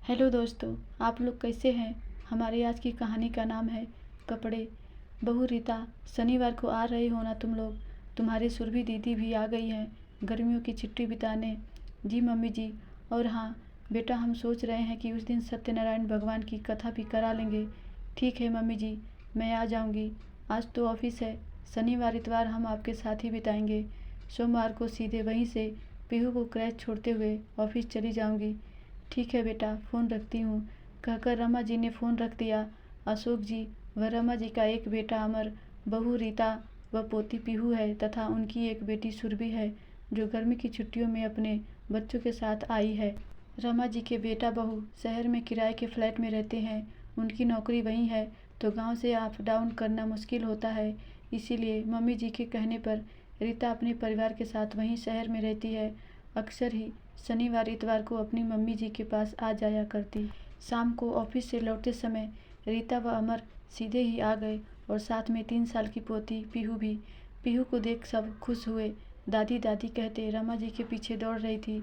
Hello दोस्तों, आप लोग कैसे हैं। हमारी आज की कहानी का नाम है कपड़े। बहू रीता, शनिवार को आ रहे हो ना तुम लोग। तुम्हारी सुरभि दीदी भी आ गई हैं गर्मियों की छुट्टी बिताने। जी मम्मी जी। और हाँ बेटा, हम सोच रहे हैं कि उस दिन सत्यनारायण भगवान की कथा भी करा लेंगे। ठीक है मम्मी जी, मैं आ जाऊँगी। आज तो ऑफिस है, शनिवार इतवार हम आपके साथ ही बिताएंगे। सोमवार को सीधे वहीं से पीहू को क्रैच छोड़ते हुए ऑफिस चली जाऊँगी। ठीक है बेटा, फ़ोन रखती हूँ, कहकर रमा जी ने फ़ोन रख दिया। अशोक जी व रमा जी का एक बेटा अमर, बहू रीता व पोती पीहू है तथा उनकी एक बेटी सुरभि है, जो गर्मी की छुट्टियों में अपने बच्चों के साथ आई है। रमा जी के बेटा बहू शहर में किराए के फ्लैट में रहते हैं। उनकी नौकरी वहीं है, तो गांव से अप डाउन करना मुश्किल होता है। इसीलिए मम्मी जी के कहने पर रीता अपने परिवार के साथ वहीं शहर में रहती है। अक्सर ही शनिवार इतवार को अपनी मम्मी जी के पास आ जाया करती। शाम को ऑफिस से लौटते समय रीता व अमर सीधे ही आ गए और साथ में 3 साल की पोती पीहू भी। पीहू को देख सब खुश हुए। दादी दादी कहते रमा जी के पीछे दौड़ रही थी।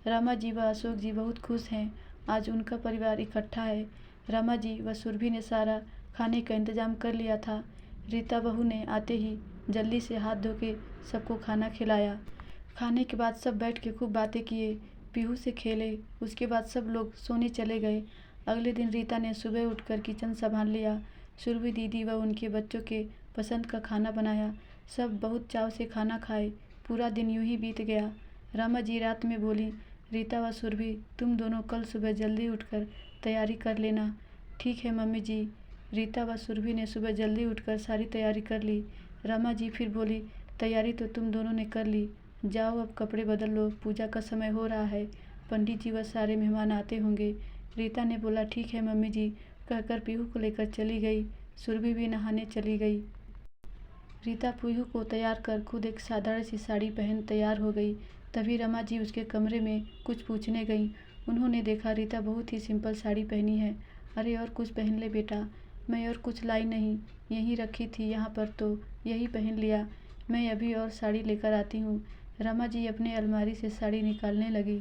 रमा जी व अशोक जी बहुत खुश हैं, आज उनका परिवार इकट्ठा है। रमा जी व सुरभि ने सारा खाने का इंतजाम कर लिया था। रीता बहू ने आते ही जल्दी से हाथ धो के सबको खाना खिलाया। खाने के बाद सब बैठ के खूब बातें किए, पीहू से खेले। उसके बाद सब लोग सोने चले गए। अगले दिन रीता ने सुबह उठकर किचन संभाल लिया। सुरभि दीदी व उनके बच्चों के पसंद का खाना बनाया। सब बहुत चाव से खाना खाए। पूरा दिन यूं ही बीत गया। रमा जी रात में बोली, रीता व सुरभि तुम दोनों कल सुबह जल्दी उठकर तैयारी कर लेना। ठीक है मम्मी जी। रीता व सुरभि ने सुबह जल्दी उठकर सारी तैयारी कर ली। रमा जी फिर बोली, तैयारी तो तुम दोनों ने कर ली, जाओ अब कपड़े बदल लो, पूजा का समय हो रहा है, पंडित जी व सारे मेहमान आते होंगे। रीता ने बोला, ठीक है मम्मी जी, कहकर पीहू को लेकर चली गई। सुरभि भी नहाने चली गई। रीता पीहू को तैयार कर खुद एक साधारण सी साड़ी पहन तैयार हो गई। तभी रमा जी उसके कमरे में कुछ पूछने गईं। उन्होंने देखा रीता बहुत ही सिंपल साड़ी पहनी है। अरे और कुछ पहन ले बेटा। मैं और कुछ लाई नहीं, यहीं रखी थी यहाँ पर तो यही पहन लिया। मैं अभी और साड़ी लेकर आती हूँ। रमा जी अपने अलमारी से साड़ी निकालने लगी।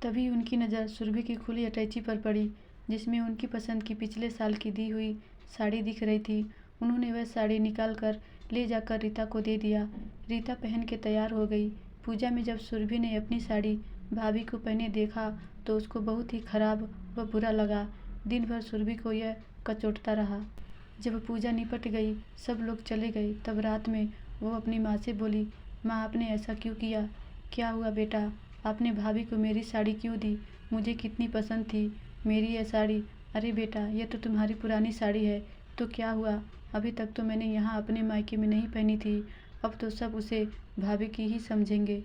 तभी उनकी नज़र सुरभि की खुली अटैची पर पड़ी, जिसमें उनकी पसंद की पिछले साल की दी हुई साड़ी दिख रही थी। उन्होंने वह साड़ी निकाल कर ले जाकर रीता को दे दिया। रीता पहन के तैयार हो गई। पूजा में जब सुरभि ने अपनी साड़ी भाभी को पहने देखा तो उसको बहुत ही खराब व बुरा लगा। दिन भर सुरभि को यह कचोटता रहा। जब पूजा निपट गई, सब लोग चले गए, तब रात में वो अपनी माँ से बोली, माँ आपने ऐसा क्यों किया। क्या हुआ बेटा, आपने भाभी को मेरी साड़ी क्यों दी। मुझे कितनी पसंद थी मेरी यह साड़ी। अरे बेटा, यह तो तुम्हारी पुरानी साड़ी है, तो क्या हुआ, अभी तक तो मैंने यहाँ अपने मायके में नहीं पहनी थी, अब तो सब उसे भाभी की ही समझेंगे।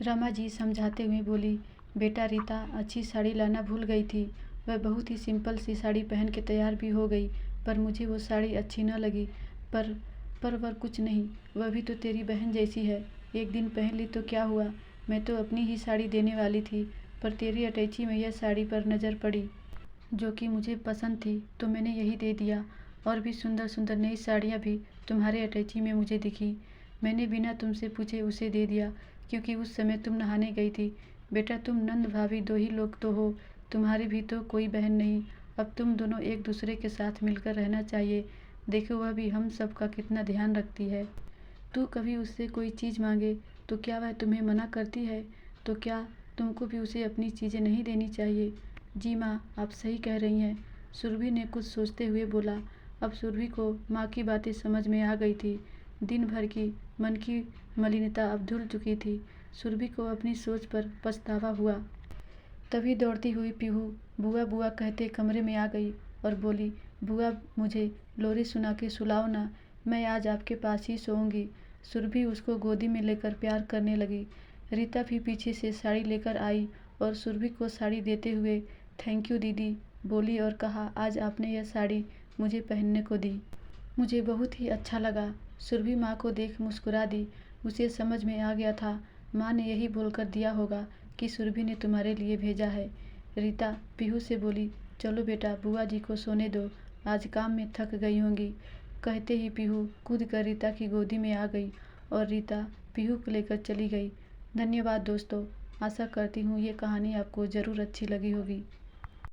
रमा जी समझाते हुए बोली, बेटा रीता अच्छी साड़ी लाना भूल गई थी। वह बहुत ही सिंपल सी साड़ी पहन के तैयार भी हो गई, पर मुझे वो साड़ी अच्छी न लगी। पर कुछ नहीं, वह भी तो तेरी बहन जैसी है, एक दिन पहन ली तो क्या हुआ। मैं तो अपनी ही साड़ी देने वाली थी, पर तेरी अटैची में यह साड़ी पर नज़र पड़ी जो कि मुझे पसंद थी, तो मैंने यही दे दिया। और भी सुंदर सुंदर नई साड़ियाँ भी तुम्हारे अटैची में मुझे दिखी, मैंने बिना तुमसे पूछे उसे दे दिया, क्योंकि उस समय तुम नहाने गई थी। बेटा तुम नंद भाभी दो ही लोग तो हो, तुम्हारी भी तो कोई बहन नहीं। अब तुम दोनों एक दूसरे के साथ मिलकर रहना चाहिए। देखो वह भी हम सब का कितना ध्यान रखती है। तू कभी उससे कोई चीज़ मांगे तो क्या वह तुम्हें मना करती है, तो क्या तुमको भी उसे अपनी चीज़ें नहीं देनी चाहिए। जी माँ, आप सही कह रही हैं, सुरभि ने कुछ सोचते हुए बोला। अब सुरभि को माँ की बातें समझ में आ गई थी। दिन भर की मन की मलिनता अब धुल चुकी थी। सुरभि को अपनी सोच पर पछतावा हुआ। तभी दौड़ती हुई पीहू बुआ बुआ कहते कमरे में आ गई और बोली, बुआ मुझे लोरी सुना के सुलाओ ना, मैं आज आपके पास ही सोऊंगी। सुरभि उसको गोदी में लेकर प्यार करने लगी। रीता भी पीछे से साड़ी लेकर आई और सुरभि को साड़ी देते हुए थैंक यू दीदी बोली और कहा, आज आपने यह साड़ी मुझे पहनने को दी, मुझे बहुत ही अच्छा लगा। सुरभि माँ को देख मुस्कुरा दी। उसे समझ में आ गया था, माँ ने यही बोलकर दिया होगा कि सुरभि ने तुम्हारे लिए भेजा है। रीता पीहू से बोली, चलो बेटा बुआ जी को सोने दो, आज काम में थक गई होंगी। कहते ही पीहू कूद कर रीता की गोदी में आ गई और रीता पीहू को लेकर चली गई। धन्यवाद दोस्तों, आशा करती हूँ ये कहानी आपको ज़रूर अच्छी लगी होगी।